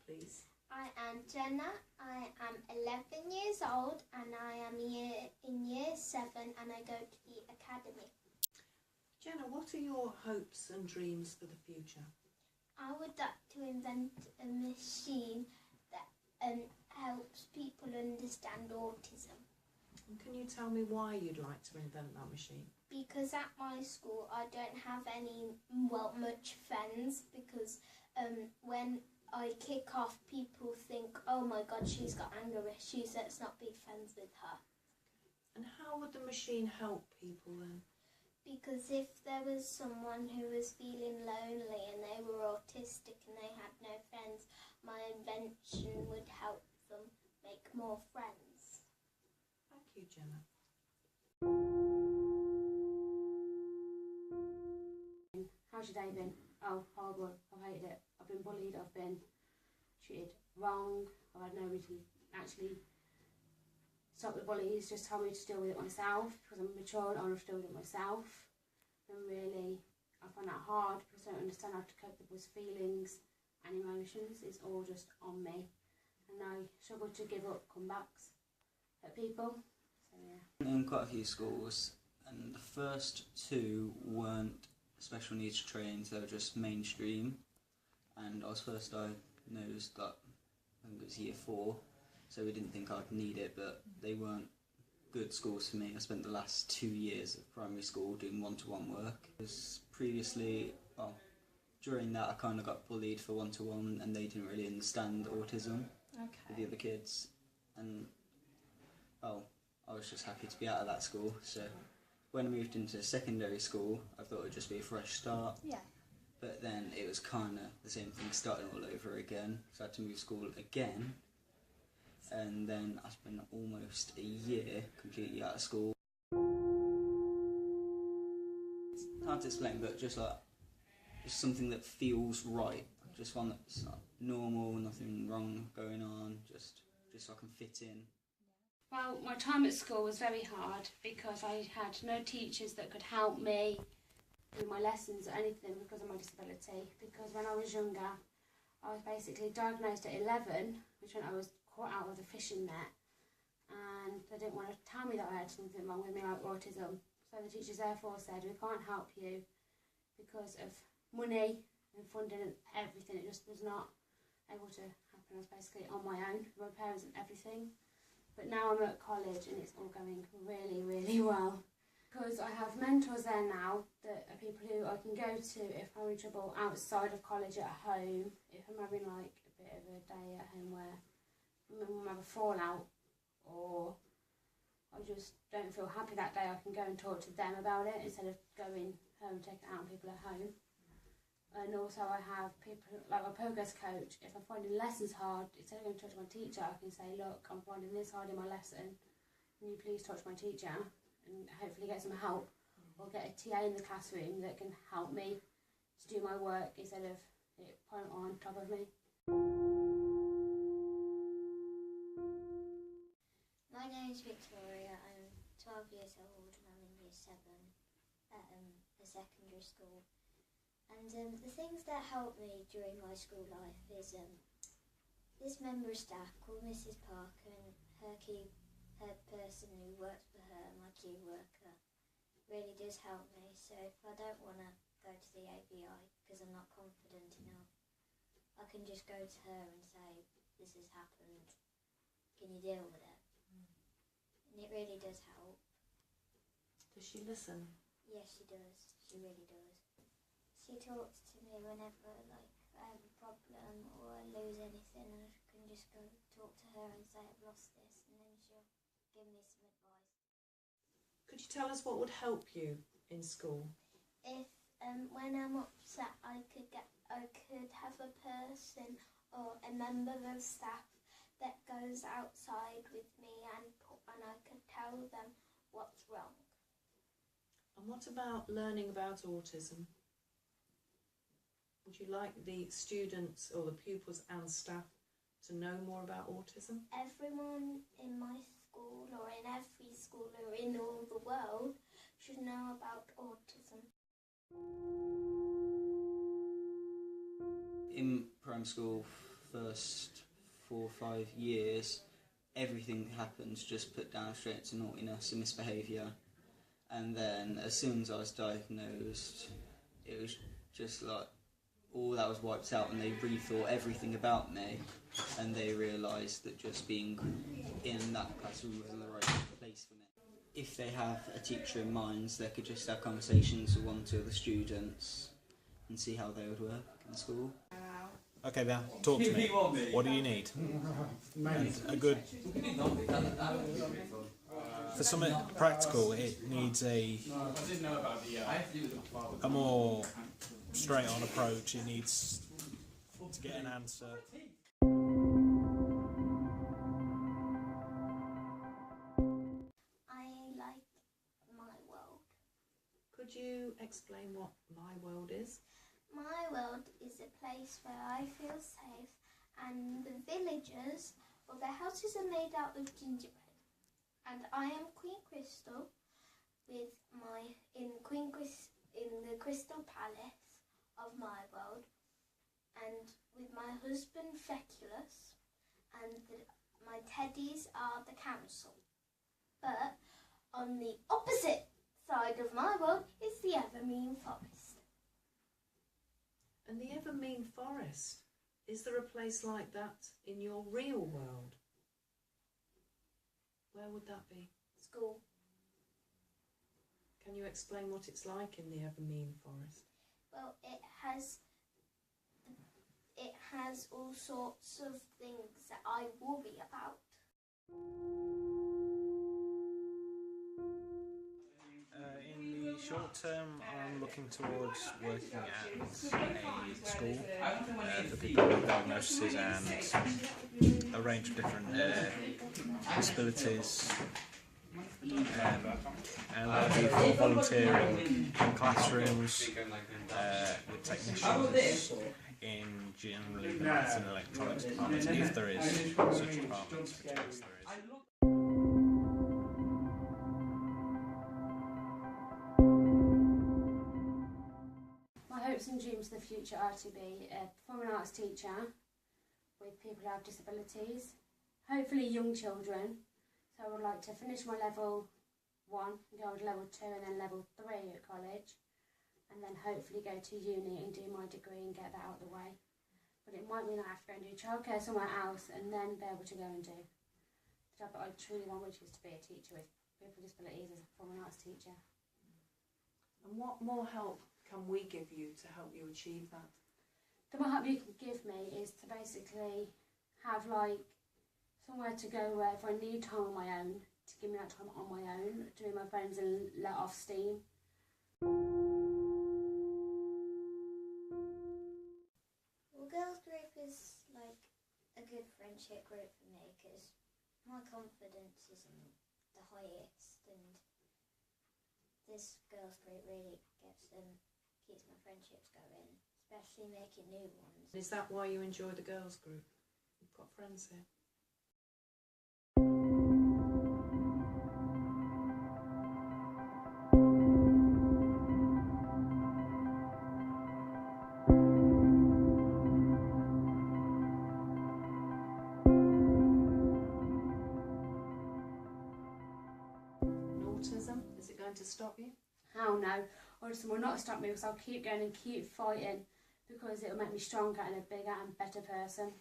please. I am Jenna. I am 11 years old and I am in year 7 and I go to the academy. Jenna, what are your hopes and dreams for the future? I would like to invent a machine that helps people understand autism. And can you tell me why you'd like to invent that machine? Because at my school I don't have much friends, because when I kick off, people think, oh my God, she's got anger issues, let's not be friends with her. And how would the machine help people then? Because if there was someone who was feeling lonely and they were autistic and they had no friends, my invention would help them make more friends. Thank you, Jenna. How's your day been? Oh, horrible. I've hated it. I've been bullied. I've been treated wrong. I've had nobody to actually stop the bullies. Just tell me to deal with it myself, because I'm mature and I want to deal with it myself. And really, I find that hard because I don't understand how to cope with those feelings and emotions. It's all just on me. And I struggle to give up comebacks at people. So yeah. In quite a few schools, and the first 2 weren't special needs trained, they were just mainstream. And I was first diagnosed, I think it was year 4, so we didn't think I'd need it, but they weren't good schools for me. I spent the last 2 years of primary school doing one-to-one work. Because previously, well, during that I kind of got bullied for one-to-one and they didn't really understand autism with the other kids. And, well, I was just happy to be out of that school, so when I moved into secondary school, I thought it would just be a fresh start. Yeah. But then it was kind of the same thing starting all over again, so I had to move school again. And then I spent almost a year completely out of school. It's hard to explain, but just something that feels right. Just one that's not normal, nothing wrong going on, just so I can fit in. Well, my time at school was very hard because I had no teachers that could help me with my lessons or anything because of my disability. Because when I was younger, I was basically diagnosed at 11, which meant I was caught out of the fishing net, and they didn't want to tell me that I had something wrong with me, like autism. So the teachers therefore said, we can't help you because of money and funding and everything. It just was not able to happen. I was basically on my own, with my parents and everything. But now I'm at college and it's all going really, really well. Because I have mentors there now that are people who I can go to if I'm in trouble outside of college at home. If I'm having like a bit of a day at home where I'm have a fallout or I just don't feel happy that day, I can go and talk to them about it instead of going home and taking it out on people at home. And also I have people like my progress coach. If I'm finding lessons hard, instead of going to talk to my teacher, I can say, look, I'm finding this hard in my lesson. Can you please talk to my teacher and hopefully get some help, or get a TA in the classroom that can help me to do my work instead of it putting on top of me. My name is Victoria. I'm 12 years old and I'm in year 7 at a secondary school. And the things that helped me during my school life is this member of staff called Mrs. Parker, and her person who works for her, my key worker, really does help me. So if I don't want to go to the ABI because I'm not confident enough, I can just go to her and say, this has happened, can you deal with it? And it really does help. Does she listen? Yes, she does. She really does. She talks to me whenever like I have a problem or I lose anything, and I can just go talk to her and say I've lost this, and then she'll give me some advice. Could you tell us what would help you in school? If when I'm upset, I could have a person or a member of staff that goes outside with me and I could tell them what's wrong. And what about learning about autism? Would you like the students or the pupils and staff to know more about autism? Everyone in my school or in every school or in all the world should know about autism. In primary school, first 4 or 5 years, everything that happens just put down straight to naughtiness and misbehaviour. And then as soon as I was diagnosed, it was just like all that was wiped out, and they rethought everything about me, and they realised that just being in that classroom was the right place for me. If they have a teacher in mind, they could just have conversations with 1 or 2 of the students and see how they would work in school. Okay, now talk to me. What do you need? And a good. For something practical, it needs a more straight-on approach. It needs to get an answer. I like my world. Could you explain what My World is? My world is a place where I feel safe, and the villagers, or their houses are made out of gingerbread. And I am Queen Crystal with in the Crystal Palace of my world, and with my husband Feculus, and my teddies are the council. But on the opposite side of my world is the Evermean Forest. And the Evermean Forest, is there a place like that in your real world? Where would that be? School. Can you explain what it's like in the Evermean Forest? Well, it has all sorts of things that I worry about. In the short term, I'm looking towards working at a school for people with diagnoses and a range of different disabilities. And I'll be volunteering in classrooms with technicians in generally the maths and electronics departments, if there is such departments, which yes, there is. My hopes and dreams for the future are to be a performing arts teacher with people who have disabilities, hopefully young children. So I would like to finish my level 1, go on to level 2 and then level 3 at college, and then hopefully go to uni and do my degree and get that out of the way. But it might mean I have to go and do childcare somewhere else and then be able to go and do the job that I truly want, which is to be a teacher with people with disabilities as a performing arts teacher. And what more help can we give you to help you achieve that? The more help you can give me is to basically have like somewhere to go wherever I need time on my own, to give me that time on my own, to be with my friends and let off steam. Well, girls group is like a good friendship group for me because my confidence isn't the highest, and this girls group really keeps my friendships going, especially making new ones. Is that why you enjoy the girls' group? You've got friends here. Autism, is it going to stop you? Hell no. Autism will not stop me because I'll keep going and keep fighting, because it will make me stronger and a bigger and better person.